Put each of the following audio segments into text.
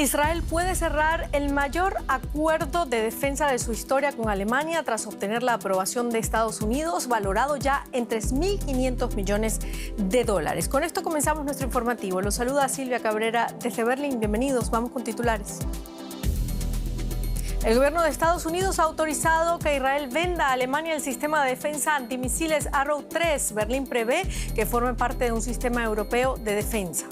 Israel puede cerrar el mayor acuerdo de defensa de su historia con Alemania tras obtener la aprobación de Estados Unidos, valorado ya en $3.500 millones. Con esto comenzamos nuestro informativo. Los saluda Silvia Cabrera desde Berlín. Bienvenidos. Vamos con titulares. El gobierno de Estados Unidos ha autorizado que Israel venda a Alemania el sistema de defensa antimisiles Arrow 3. Berlín prevé que forme parte de un sistema europeo de defensa.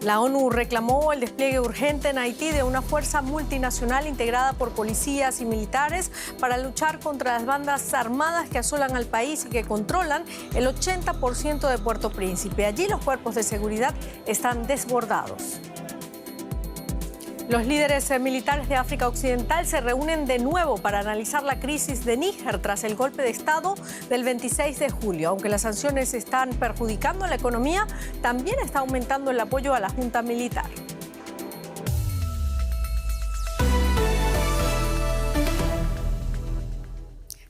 La ONU reclamó el despliegue urgente en Haití de una fuerza multinacional integrada por policías y militares para luchar contra las bandas armadas que asolan al país y que controlan el 80% de Puerto Príncipe. Allí los cuerpos de seguridad están desbordados. Los líderes militares de África Occidental se reúnen de nuevo para analizar la crisis de Níger tras el golpe de Estado del 26 de julio. Aunque las sanciones están perjudicando a la economía, también está aumentando el apoyo a la junta militar.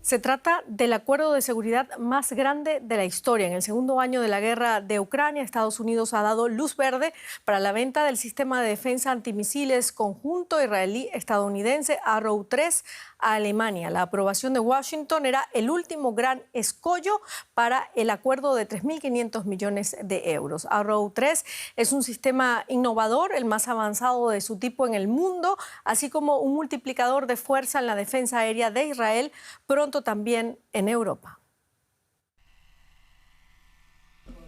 Se trata del acuerdo de seguridad más grande de la historia. En el segundo año de la guerra de Ucrania, Estados Unidos ha dado luz verde para la venta del sistema de defensa antimisiles conjunto israelí-estadounidense Arrow 3 a Alemania. La aprobación de Washington era el último gran escollo para el acuerdo de $3.500 millones. Arrow 3 es un sistema innovador, el más avanzado de su tipo en el mundo, así como un multiplicador de fuerza en la defensa aérea de Israel, pronto también en Europa.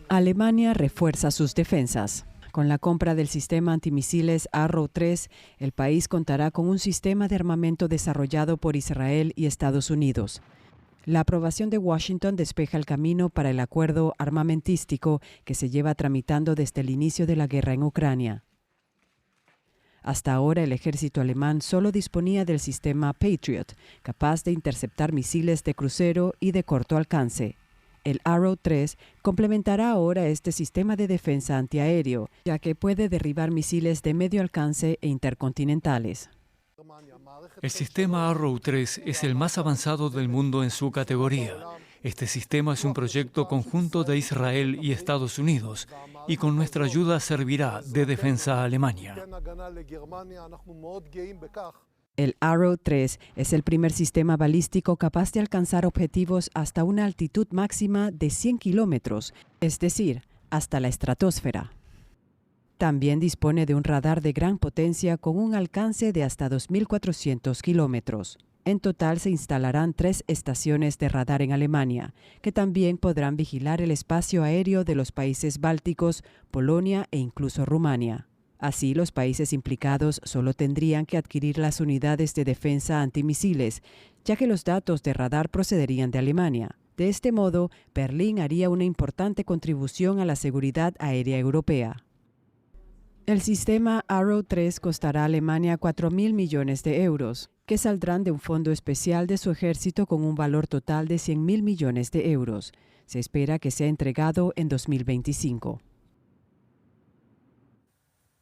Alemania refuerza sus defensas. Con la compra del sistema antimisiles Arrow 3, el país contará con un sistema de armamento desarrollado por Israel y Estados Unidos. La aprobación de Washington despeja el camino para el acuerdo armamentístico que se lleva tramitando desde el inicio de la guerra en Ucrania. Hasta ahora, el ejército alemán solo disponía del sistema Patriot, capaz de interceptar misiles de crucero y de corto alcance. El Arrow 3 complementará ahora este sistema de defensa antiaéreo, ya que puede derribar misiles de medio alcance e intercontinentales. El sistema Arrow 3 es el más avanzado del mundo en su categoría. Este sistema es un proyecto conjunto de Israel y Estados Unidos, y con nuestra ayuda servirá de defensa a Alemania. El Arrow 3 es el primer sistema balístico capaz de alcanzar objetivos hasta una altitud máxima de 100 kilómetros, es decir, hasta la estratosfera. También dispone de un radar de gran potencia con un alcance de hasta 2.400 kilómetros. En total se instalarán 3 estaciones de radar en Alemania, que también podrán vigilar el espacio aéreo de los países bálticos, Polonia e incluso Rumania. Así, los países implicados solo tendrían que adquirir las unidades de defensa antimisiles, ya que los datos de radar procederían de Alemania. De este modo, Berlín haría una importante contribución a la seguridad aérea europea. El sistema Arrow 3 costará a Alemania 4.000 millones de euros, que saldrán de un fondo especial de su ejército con un valor total de 100.000 millones de euros. Se espera que sea entregado en 2025.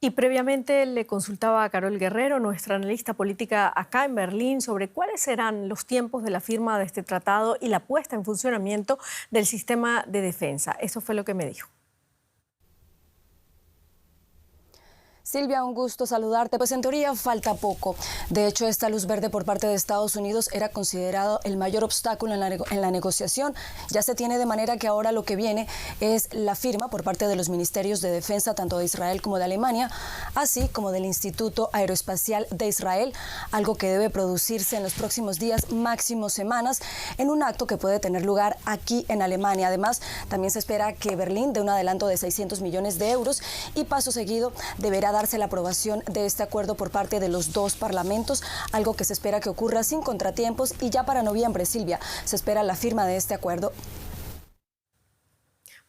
Y previamente le consultaba a Carol Guerrero, nuestra analista política acá en Berlín, sobre cuáles serán los tiempos de la firma de este tratado y la puesta en funcionamiento del sistema de defensa. Eso fue lo que me dijo. Silvia, un gusto saludarte. Pues en teoría falta poco. De hecho, esta luz verde por parte de Estados Unidos era considerado el mayor obstáculo en la negociación. Ya se tiene, de manera que ahora lo que viene es la firma por parte de los ministerios de defensa, tanto de Israel como de Alemania, así como del Instituto Aeroespacial de Israel, algo que debe producirse en los próximos días, máximo semanas, en un acto que puede tener lugar aquí en Alemania. Además, también se espera que Berlín dé un adelanto de 600 millones de euros y paso seguido deberá darse la aprobación de este acuerdo por parte de los dos parlamentos, algo que se espera que ocurra sin contratiempos, y ya para noviembre, Silvia, se espera la firma de este acuerdo.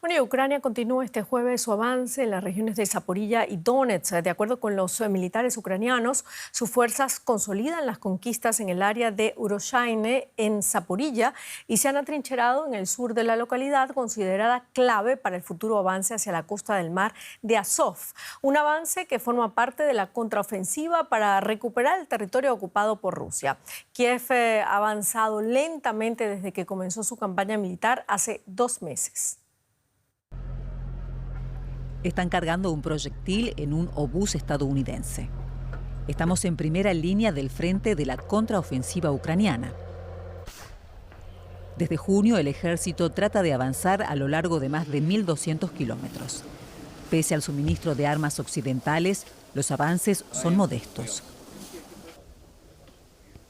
Bueno, y Ucrania continúa este jueves su avance en las regiones de Zaporilla y Donetsk. De acuerdo con los militares ucranianos, sus fuerzas consolidan las conquistas en el área de Urozhaine, en Zaporilla, y se han atrincherado en el sur de la localidad, considerada clave para el futuro avance hacia la costa del mar de Azov. Un avance que forma parte de la contraofensiva para recuperar el territorio ocupado por Rusia. Kiev ha avanzado lentamente desde que comenzó su campaña militar hace 2 meses. están cargando un proyectil en un obús estadounidense. Estamos en primera línea del frente de la contraofensiva ucraniana. Desde junio, el ejército trata de avanzar a lo largo de más de 1.200 kilómetros. Pese al suministro de armas occidentales, los avances son modestos.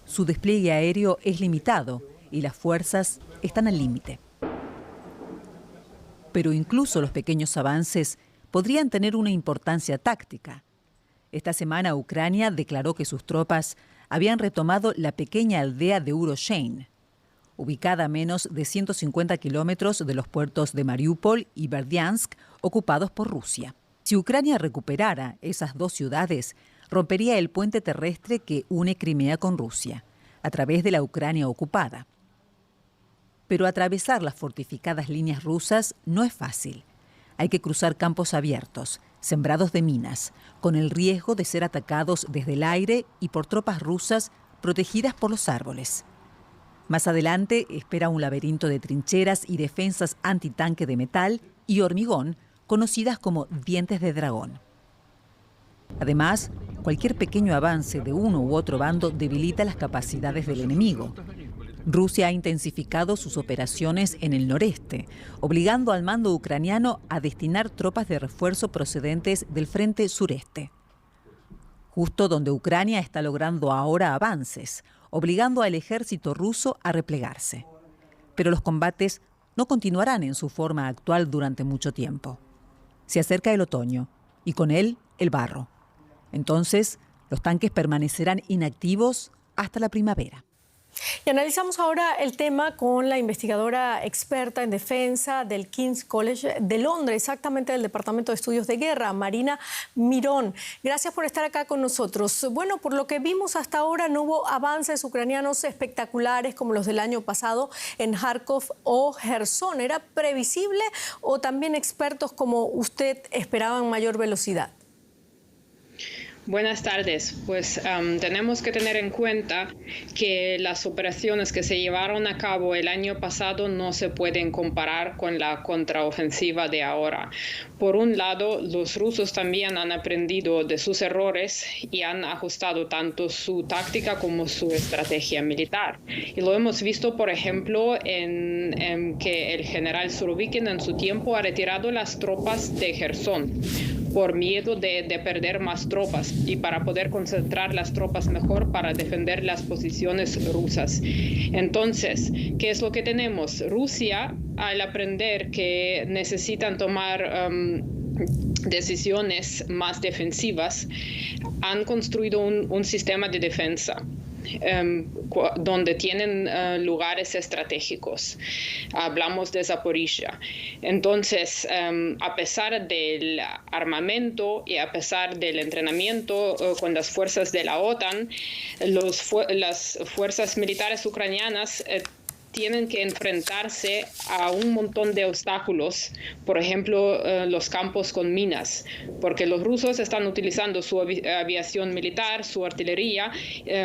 Su despliegue aéreo es limitado y las fuerzas están al límite. Pero incluso los pequeños avances podrían tener una importancia táctica. Esta semana Ucrania declaró que sus tropas habían retomado la pequeña aldea de Urozhain, ubicada a menos de 150 kilómetros de los puertos de Mariupol y Berdyansk, ocupados por Rusia. Si Ucrania recuperara esas dos ciudades, rompería el puente terrestre que une Crimea con Rusia, a través de la Ucrania ocupada. Pero atravesar las fortificadas líneas rusas no es fácil. Hay que cruzar campos abiertos, sembrados de minas, con el riesgo de ser atacados desde el aire y por tropas rusas protegidas por los árboles. Más adelante espera un laberinto de trincheras y defensas antitanque de metal y hormigón, conocidas como dientes de dragón. Además, cualquier pequeño avance de uno u otro bando debilita las capacidades del enemigo. Rusia ha intensificado sus operaciones en el noreste, obligando al mando ucraniano a destinar tropas de refuerzo procedentes del frente sureste, justo donde Ucrania está logrando ahora avances, obligando al ejército ruso a replegarse. Pero los combates no continuarán en su forma actual durante mucho tiempo. Se acerca el otoño y con él el barro. Entonces, los tanques permanecerán inactivos hasta la primavera. Y analizamos ahora el tema con la investigadora experta en defensa del King's College de Londres, exactamente del Departamento de Estudios de Guerra, Marina Mirón. Gracias por estar acá con nosotros. Bueno, por lo que vimos hasta ahora, no hubo avances ucranianos espectaculares como los del año pasado en Kharkov o Gerson. ¿Era previsible o también expertos como usted esperaban mayor velocidad? Buenas tardes. Pues tenemos que tener en cuenta que las operaciones que se llevaron a cabo el año pasado no se pueden comparar con la contraofensiva de ahora. Por un lado, los rusos también han aprendido de sus errores y han ajustado tanto su táctica como su estrategia militar. Y lo hemos visto, por ejemplo, en que el general Surovikin en su tiempo ha retirado las tropas de Gerson por miedo de perder más tropas y para poder concentrar las tropas mejor para defender las posiciones rusas. Entonces, ¿qué es lo que tenemos? Rusia, al aprender que necesitan tomar decisiones más defensivas, han construido un sistema de defensa donde tienen lugares estratégicos. Hablamos de Zaporizhia. Entonces, a pesar del armamento y a pesar del entrenamiento con las fuerzas de la OTAN, las fuerzas militares ucranianas tienen que enfrentarse a un montón de obstáculos, por ejemplo, los campos con minas, porque los rusos están utilizando su aviación militar, su artillería,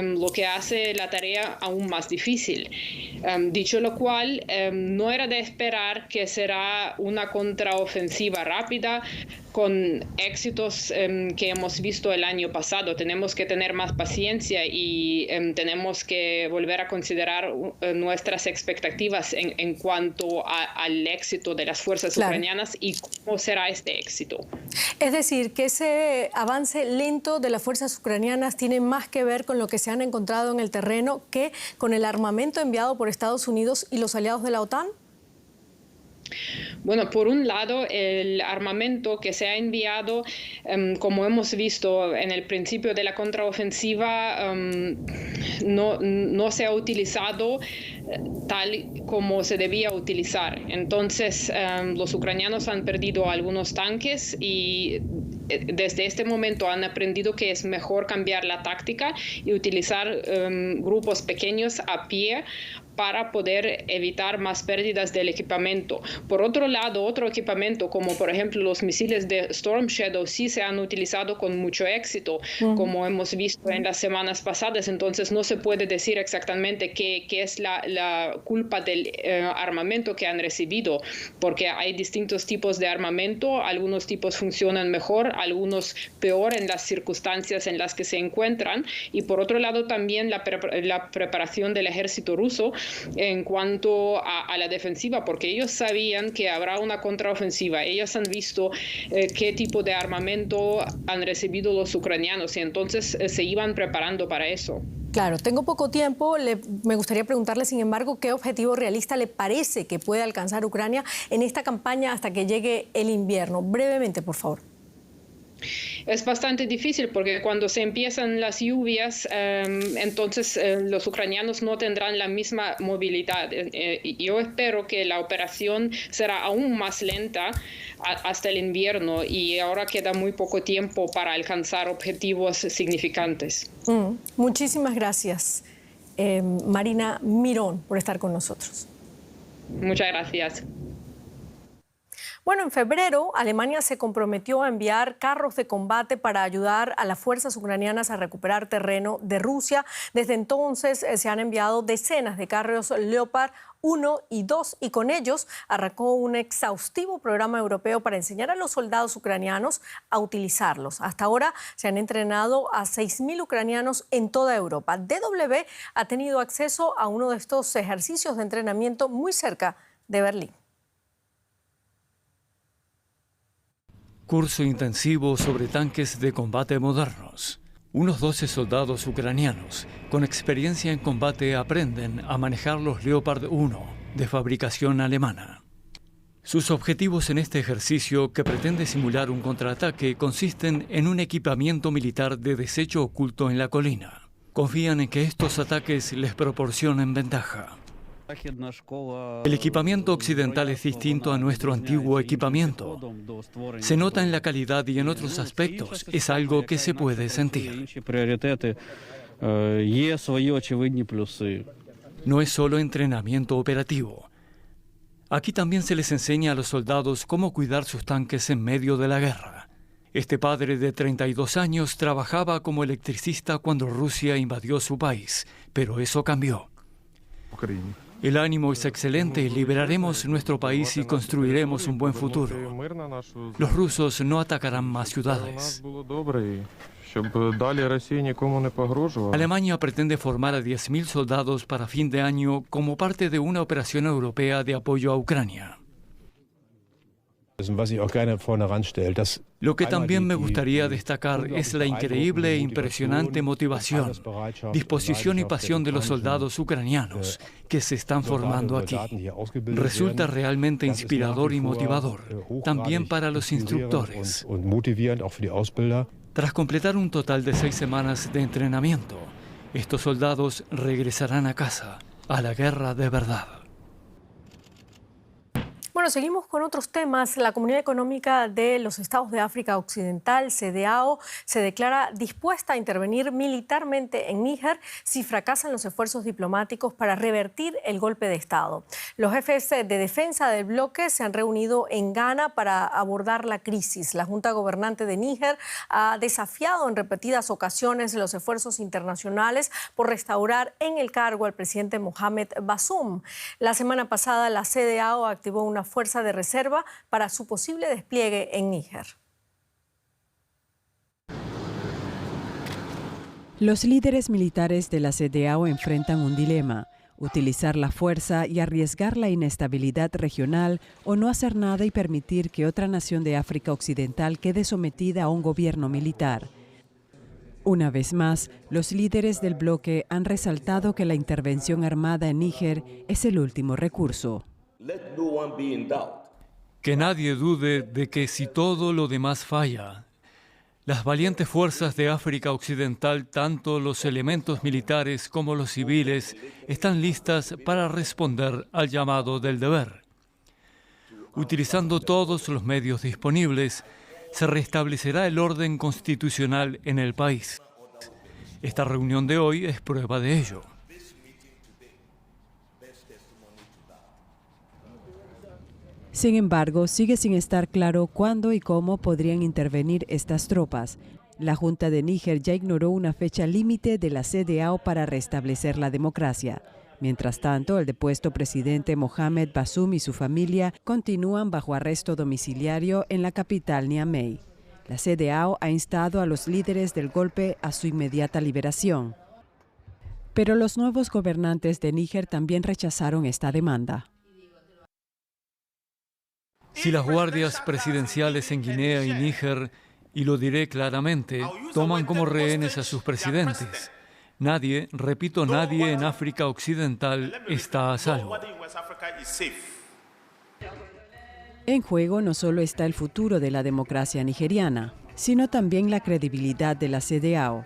lo que hace la tarea aún más difícil. Dicho lo cual, no era de esperar que será una contraofensiva rápida con éxitos que hemos visto el año pasado. Tenemos que tener más paciencia y tenemos que volver a considerar nuestras expectativas en cuanto al éxito de las fuerzas ucranianas y cómo será este éxito. Es decir, que ese avance lento de las fuerzas ucranianas tiene más que ver con lo que se han encontrado en el terreno que con el armamento enviado por Estados Unidos y los aliados de la OTAN. Bueno, por un lado, el armamento que se ha enviado, como hemos visto en el principio de la contraofensiva, no se ha utilizado tal como se debía utilizar. Entonces, los ucranianos han perdido algunos tanques y desde este momento han aprendido que es mejor cambiar la táctica y utilizar grupos pequeños a pie para poder evitar más pérdidas del equipamiento. Por otro lado, otro equipamiento, como por ejemplo los misiles de Storm Shadow, sí se han utilizado con mucho éxito, como hemos visto en las semanas pasadas. Entonces no se puede decir exactamente qué es la culpa del armamento que han recibido, porque hay distintos tipos de armamento. Algunos tipos funcionan mejor, algunos peor en las circunstancias en las que se encuentran. Y por otro lado también la preparación del ejército ruso en cuanto a la defensiva, porque ellos sabían que habrá una contraofensiva. Ellos han visto qué tipo de armamento han recibido los ucranianos y entonces se iban preparando para eso. Claro, tengo poco tiempo. Me gustaría preguntarle, sin embargo, ¿qué objetivo realista le parece que puede alcanzar Ucrania en esta campaña hasta que llegue el invierno? Brevemente, por favor. Es bastante difícil porque cuando se empiezan las lluvias, entonces los ucranianos no tendrán la misma movilidad. Yo espero que la operación será aún más lenta hasta el invierno y ahora queda muy poco tiempo para alcanzar objetivos significantes. Muchísimas gracias, Marina Mirón, por estar con nosotros. Muchas gracias. Bueno, en febrero, Alemania se comprometió a enviar carros de combate para ayudar a las fuerzas ucranianas a recuperar terreno de Rusia. Desde entonces se han enviado decenas de carros Leopard 1 y 2 y con ellos arrancó un exhaustivo programa europeo para enseñar a los soldados ucranianos a utilizarlos. Hasta ahora se han entrenado a 6.000 ucranianos en toda Europa. DW ha tenido acceso a uno de estos ejercicios de entrenamiento muy cerca de Berlín. Curso intensivo sobre tanques de combate modernos. Unos 12 soldados ucranianos con experiencia en combate aprenden a manejar los Leopard 1 de fabricación alemana. Sus objetivos en este ejercicio, que pretende simular un contraataque, consisten en un equipamiento militar de desecho oculto en la colina. Confían en que estos ataques les proporcionen ventaja. El equipamiento occidental es distinto a nuestro antiguo equipamiento. Se nota en la calidad y en otros aspectos. Es algo que se puede sentir. No es solo entrenamiento operativo. Aquí también se les enseña a los soldados cómo cuidar sus tanques en medio de la guerra. Este padre de 32 años trabajaba como electricista cuando Rusia invadió su país, pero eso cambió. El ánimo es excelente, liberaremos nuestro país y construiremos un buen futuro. Los rusos no atacarán más ciudades. Alemania pretende formar a 10.000 soldados para fin de año como parte de una operación europea de apoyo a Ucrania. Lo que también me gustaría destacar es la increíble e impresionante motivación, disposición y pasión de los soldados ucranianos que se están formando aquí. Resulta realmente inspirador y motivador, también para los instructores. Tras completar un total de 6 semanas de entrenamiento, estos soldados regresarán a casa, a la guerra de verdad. Bueno, seguimos con otros temas. La Comunidad Económica de los Estados de África Occidental, CEDEAO, se declara dispuesta a intervenir militarmente en Níger si fracasan los esfuerzos diplomáticos para revertir el golpe de Estado. Los jefes de defensa del bloque se han reunido en Ghana para abordar la crisis. La Junta Gobernante de Níger ha desafiado en repetidas ocasiones los esfuerzos internacionales por restaurar en el cargo al presidente Mohamed Bazoum. La semana pasada, la CEDEAO activó una fuerza de reserva para su posible despliegue en Níger. Los líderes militares de la CEDEAO enfrentan un dilema: utilizar la fuerza y arriesgar la inestabilidad regional o no hacer nada y permitir que otra nación de África Occidental quede sometida a un gobierno militar. Una vez más, los líderes del bloque han resaltado que la intervención armada en Níger es el último recurso. Que nadie dude de que si todo lo demás falla, las valientes fuerzas de África Occidental, tanto los elementos militares como los civiles, están listas para responder al llamado del deber. Utilizando todos los medios disponibles, se restablecerá el orden constitucional en el país. Esta reunión de hoy es prueba de ello. Sin embargo, sigue sin estar claro cuándo y cómo podrían intervenir estas tropas. La Junta de Níger ya ignoró una fecha límite de la CEDEAO para restablecer la democracia. Mientras tanto, el depuesto presidente Mohamed Bazoum y su familia continúan bajo arresto domiciliario en la capital Niamey. La CEDEAO ha instado a los líderes del golpe a su inmediata liberación. Pero los nuevos gobernantes de Níger también rechazaron esta demanda. Si las guardias presidenciales en Guinea y Níger, y lo diré claramente, toman como rehenes a sus presidentes, nadie, repito, nadie en África Occidental está a salvo. En juego no solo está el futuro de la democracia nigeriana, sino también la credibilidad de la CEDEAO.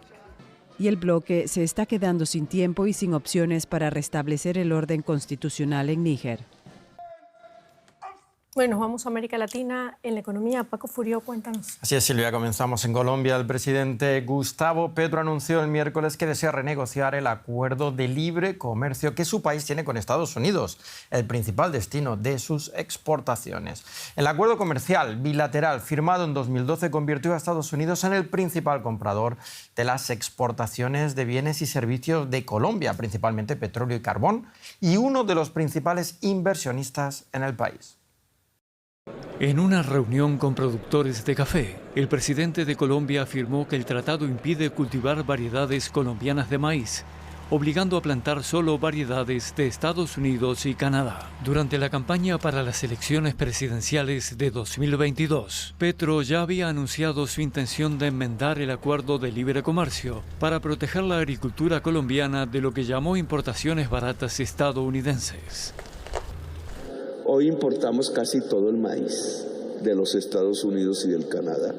Y el bloque se está quedando sin tiempo y sin opciones para restablecer el orden constitucional en Níger. Bueno, vamos a América Latina. En la economía, Paco Furió, cuéntanos. Así es, Silvia, comenzamos en Colombia. El presidente Gustavo Petro anunció el miércoles que desea renegociar el acuerdo de libre comercio que su país tiene con Estados Unidos, el principal destino de sus exportaciones. El acuerdo comercial bilateral firmado en 2012 convirtió a Estados Unidos en el principal comprador de las exportaciones de bienes y servicios de Colombia, principalmente petróleo y carbón, y uno de los principales inversionistas en el país. En una reunión con productores de café, el presidente de Colombia afirmó que el tratado impide cultivar variedades colombianas de maíz, obligando a plantar solo variedades de Estados Unidos y Canadá. Durante la campaña para las elecciones presidenciales de 2022, Petro ya había anunciado su intención de enmendar el acuerdo de libre comercio para proteger la agricultura colombiana de lo que llamó importaciones baratas estadounidenses. Hoy importamos casi todo el maíz de los Estados Unidos y del Canadá.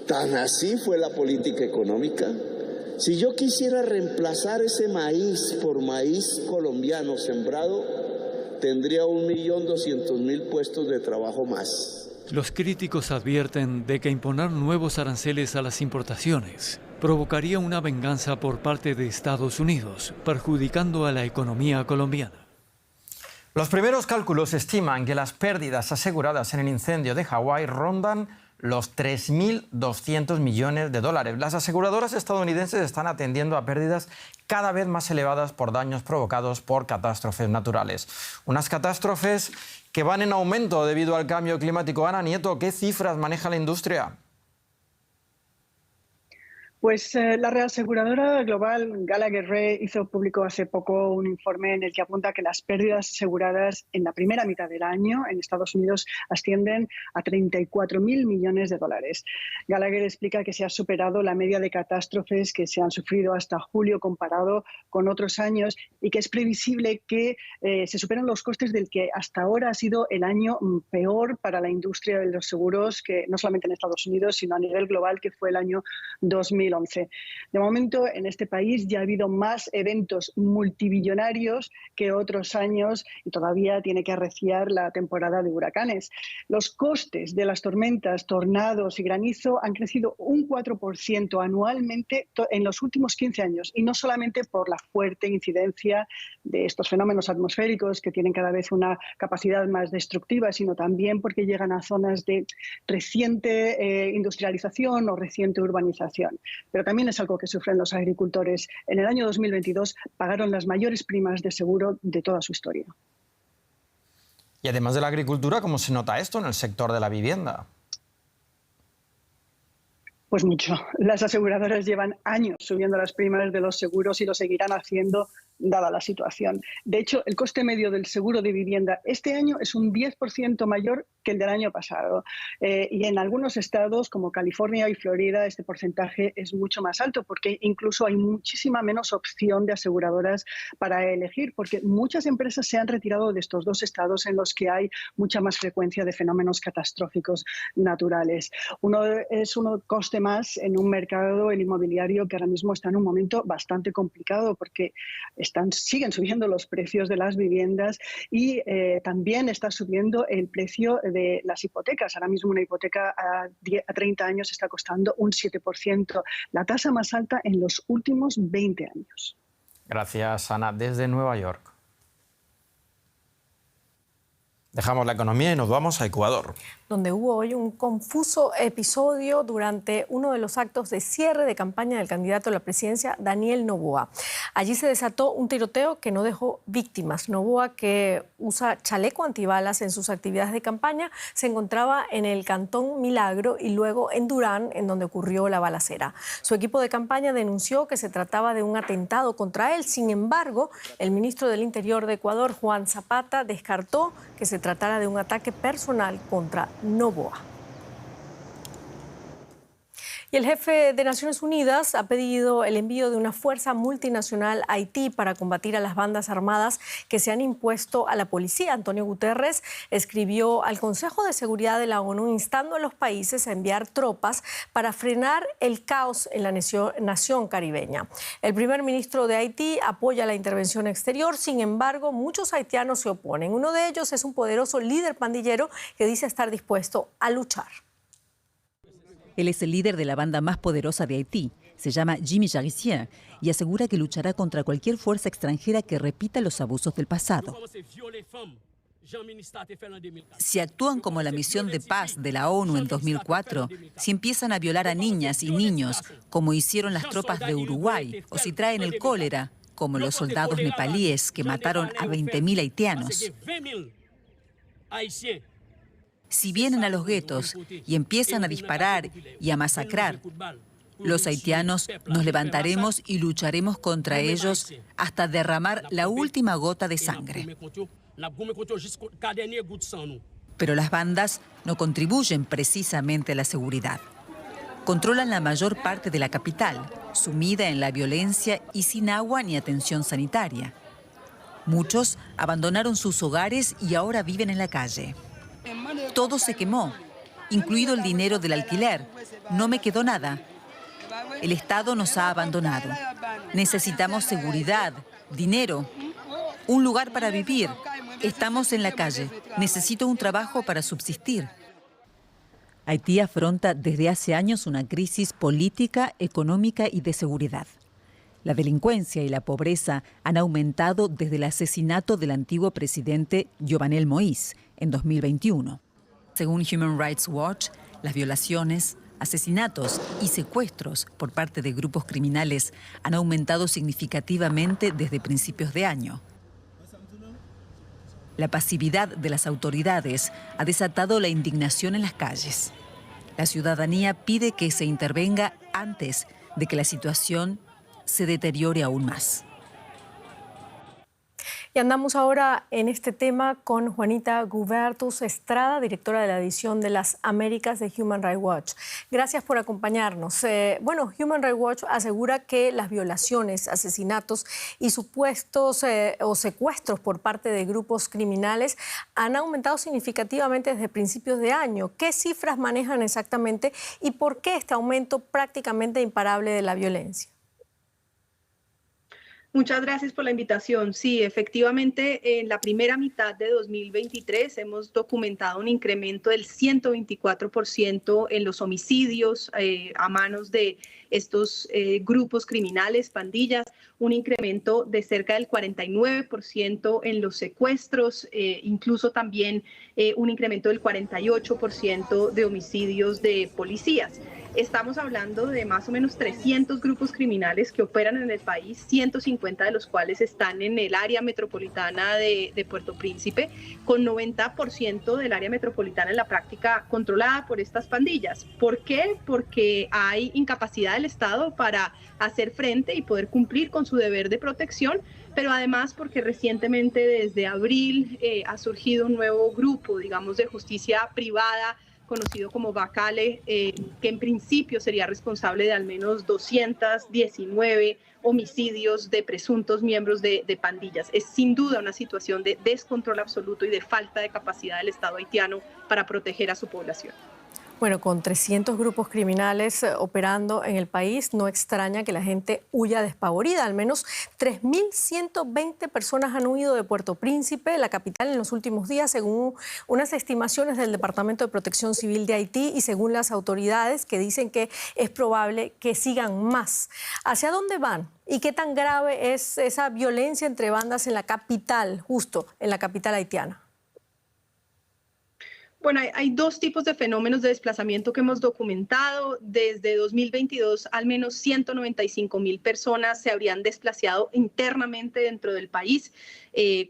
Tan así fue la política económica. Si yo quisiera reemplazar ese maíz por maíz colombiano sembrado, tendría 1.200.000 puestos de trabajo más. Los críticos advierten de que imponer nuevos aranceles a las importaciones provocaría una venganza por parte de Estados Unidos, perjudicando a la economía colombiana. Los primeros cálculos estiman que las pérdidas aseguradas en el incendio de Hawái rondan los 3.200 millones de dólares. Las aseguradoras estadounidenses están atendiendo a pérdidas cada vez más elevadas por daños provocados por catástrofes naturales. Unas catástrofes que van en aumento debido al cambio climático. Ana Nieto, ¿qué cifras maneja la industria? Pues la reaseguradora global Gallagher Re hizo público hace poco un informe en el que apunta que las pérdidas aseguradas en la primera mitad del año en Estados Unidos ascienden a 34.000 millones de dólares. Gallagher explica que se ha superado la media de catástrofes que se han sufrido hasta julio comparado con otros años y que es previsible que se superen los costes del que hasta ahora ha sido el año peor para la industria de los seguros, que no solamente en Estados Unidos, sino a nivel global, que fue el año 2011. De momento, en este país ya ha habido más eventos multibillonarios que otros años y todavía tiene que arreciar la temporada de huracanes. Los costes de las tormentas, tornados y granizo han crecido un 4% anualmente en los últimos 15 años, y no solamente por la fuerte incidencia de estos fenómenos atmosféricos que tienen cada vez una capacidad más destructiva, sino también porque llegan a zonas de reciente industrialización o reciente urbanización. Pero también es algo que sufren los agricultores. En el año 2022 pagaron las mayores primas de seguro de toda su historia. Y además de la agricultura, ¿cómo se nota esto en el sector de la vivienda? Pues mucho. Las aseguradoras llevan años subiendo las primas de los seguros y lo seguirán haciendo dada la situación. De hecho, el coste medio del seguro de vivienda este año es un 10% mayor que el del año pasado. Y en algunos estados, como California y Florida, este porcentaje es mucho más alto, porque incluso hay muchísima menos opción de aseguradoras para elegir, porque muchas empresas se han retirado de estos dos estados en los que hay mucha más frecuencia de fenómenos catastróficos naturales. Uno es un coste más en un mercado, el inmobiliario, que ahora mismo está en un momento bastante complicado, porque siguen subiendo los precios de las viviendas y también está subiendo el precio de las hipotecas. Ahora mismo una hipoteca a 30 años está costando un 7%, la tasa más alta en los últimos 20 años. Gracias, Ana. Desde Nueva York. Dejamos la economía y nos vamos a Ecuador, donde hubo hoy un confuso episodio durante uno de los actos de cierre de campaña del candidato a la presidencia, Daniel Noboa. Allí se desató un tiroteo que no dejó víctimas. Noboa, que usa chaleco antibalas en sus actividades de campaña, se encontraba en el cantón Milagro y luego en Durán, en donde ocurrió la balacera. Su equipo de campaña denunció que se trataba de un atentado contra él. Sin embargo, el ministro del Interior de Ecuador, Juan Zapata, descartó que se tratara de un ataque personal contra Noboa. Y el jefe de Naciones Unidas ha pedido el envío de una fuerza multinacional a Haití para combatir a las bandas armadas que se han impuesto a la policía. Antonio Guterres escribió al Consejo de Seguridad de la ONU instando a los países a enviar tropas para frenar el caos en la nación caribeña. El primer ministro de Haití apoya la intervención exterior, sin embargo, muchos haitianos se oponen. Uno de ellos es un poderoso líder pandillero que dice estar dispuesto a luchar. Él es el líder de la banda más poderosa de Haití. Se llama Jimmy Jaricien y asegura que luchará contra cualquier fuerza extranjera que repita los abusos del pasado. Si actúan como la misión de paz de la ONU en 2004, si empiezan a violar a niñas y niños, como hicieron las tropas de Uruguay, o si traen el cólera, como los soldados nepalíes que mataron a 20.000 haitianos. Si vienen a los guetos y empiezan a disparar y a masacrar, los haitianos nos levantaremos y lucharemos contra ellos hasta derramar la última gota de sangre. Pero las bandas no contribuyen precisamente a la seguridad. Controlan la mayor parte de la capital, sumida en la violencia y sin agua ni atención sanitaria. Muchos abandonaron sus hogares y ahora viven en la calle. Todo se quemó, incluido el dinero del alquiler. No me quedó nada. El Estado nos ha abandonado. Necesitamos seguridad, dinero, un lugar para vivir. Estamos en la calle. Necesito un trabajo para subsistir. Haití afronta desde hace años una crisis política, económica y de seguridad. La delincuencia y la pobreza han aumentado desde el asesinato del antiguo presidente Jovenel Moïse en 2021. Según Human Rights Watch, las violaciones, asesinatos y secuestros por parte de grupos criminales han aumentado significativamente desde principios de año. La pasividad de las autoridades ha desatado la indignación en las calles. La ciudadanía pide que se intervenga antes de que la situación se deteriore aún más. Y andamos ahora en este tema con Juanita Gubertus Estrada, directora de la edición de las Américas de Human Rights Watch. Gracias por acompañarnos. Human Rights Watch asegura que las violaciones, asesinatos y supuestos o secuestros por parte de grupos criminales han aumentado significativamente desde principios de año. ¿Qué cifras manejan exactamente y por qué este aumento prácticamente imparable de la violencia? Muchas gracias por la invitación. Sí, efectivamente, en la primera mitad de 2023 hemos documentado un incremento del 124% en los homicidios a manos de estos grupos criminales, pandillas, un incremento de cerca del 49% en los secuestros, incluso también un incremento del 48% de homicidios de policías. Estamos hablando de más o menos 300 grupos criminales que operan en el país, 150 de los cuales están en el área metropolitana de Puerto Príncipe, con 90% del área metropolitana en la práctica controlada por estas pandillas. ¿Por qué? Porque hay incapacidad del Estado para hacer frente y poder cumplir con su deber de protección, pero además porque recientemente, desde abril, ha surgido un nuevo grupo, digamos, de justicia privada, conocido como Bacale, que en principio sería responsable de al menos 219 homicidios de presuntos miembros de pandillas. Es sin duda una situación de descontrol absoluto y de falta de capacidad del Estado haitiano para proteger a su población. Bueno, con 300 grupos criminales operando en el país, no extraña que la gente huya despavorida. Al menos 3.120 personas han huido de Puerto Príncipe, la capital, en los últimos días, según unas estimaciones del Departamento de Protección Civil de Haití y según las autoridades que dicen que es probable que sigan más. ¿Hacia dónde van? ¿Y qué tan grave es esa violencia entre bandas en la capital, justo en la capital haitiana? Bueno, hay dos tipos de fenómenos de desplazamiento que hemos documentado. Desde 2022, al menos 195,000 personas se habrían desplazado internamente dentro del país.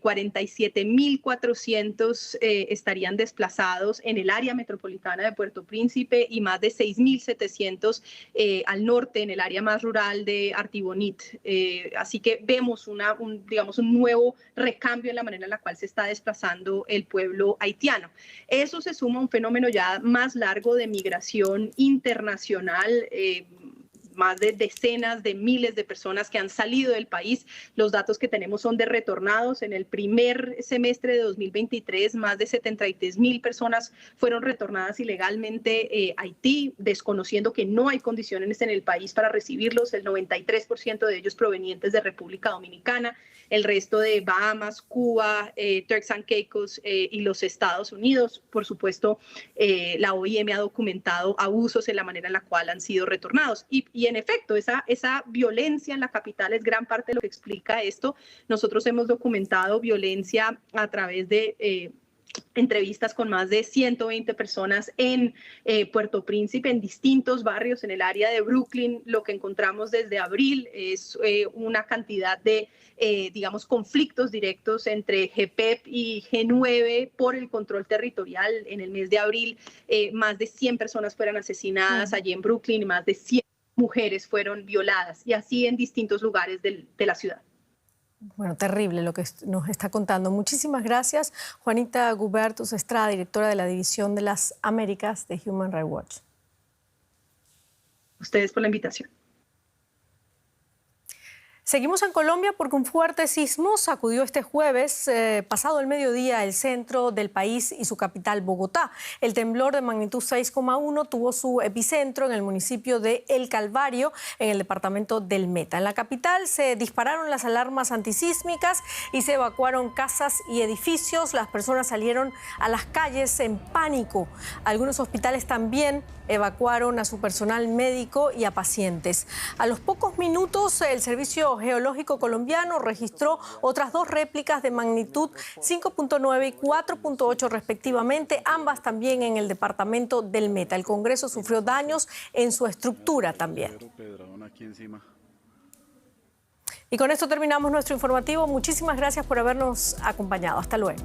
47,400 estarían desplazados en el área metropolitana de Puerto Príncipe y más de 6,700 al norte, en el área más rural de Artibonite. Así que vemos un nuevo recambio en la manera en la cual se está desplazando el pueblo haitiano. Eso se suma a un fenómeno ya más largo de migración internacional, más de decenas de miles de personas que han salido del país. Los datos que tenemos son de retornados. En el primer semestre de 2023, más de 73,000 personas fueron retornadas ilegalmente a Haití, desconociendo que no hay condiciones en el país para recibirlos. El 93% de ellos provenientes de República Dominicana, el resto de Bahamas, Cuba, Turks and Caicos y los Estados Unidos. Por supuesto, la OIM ha documentado abusos en la manera en la cual han sido retornados. Y en efecto, esa violencia en la capital es gran parte de lo que explica esto. Nosotros hemos documentado violencia a través de entrevistas con más de 120 personas en Puerto Príncipe, en distintos barrios, en el área de Brooklyn. Lo que encontramos desde abril es una cantidad de, conflictos directos entre GPEP y G9 por el control territorial. En el mes de abril, más de 100 personas fueron asesinadas allí en Brooklyn y más de 100 mujeres fueron violadas, y así en distintos lugares de la ciudad. Bueno, terrible lo que nos está contando. Muchísimas gracias, Juanita Gubertus Estrada, directora de la División de las Américas de Human Rights Watch. Ustedes por la invitación. Seguimos en Colombia porque un fuerte sismo sacudió este jueves, pasado el mediodía, el centro del país y su capital, Bogotá. El temblor de magnitud 6,1 tuvo su epicentro en el municipio de El Calvario, en el departamento del Meta. En la capital se dispararon las alarmas antisísmicas y se evacuaron casas y edificios. Las personas salieron a las calles en pánico. Algunos hospitales también evacuaron a su personal médico y a pacientes. A los pocos minutos, el Servicio Geológico Colombiano registró otras dos réplicas de magnitud 5,9 y 4,8 respectivamente, ambas también en el departamento del Meta. El Congreso sufrió daños en su estructura también. Y con esto terminamos nuestro informativo. Muchísimas gracias por habernos acompañado. Hasta luego.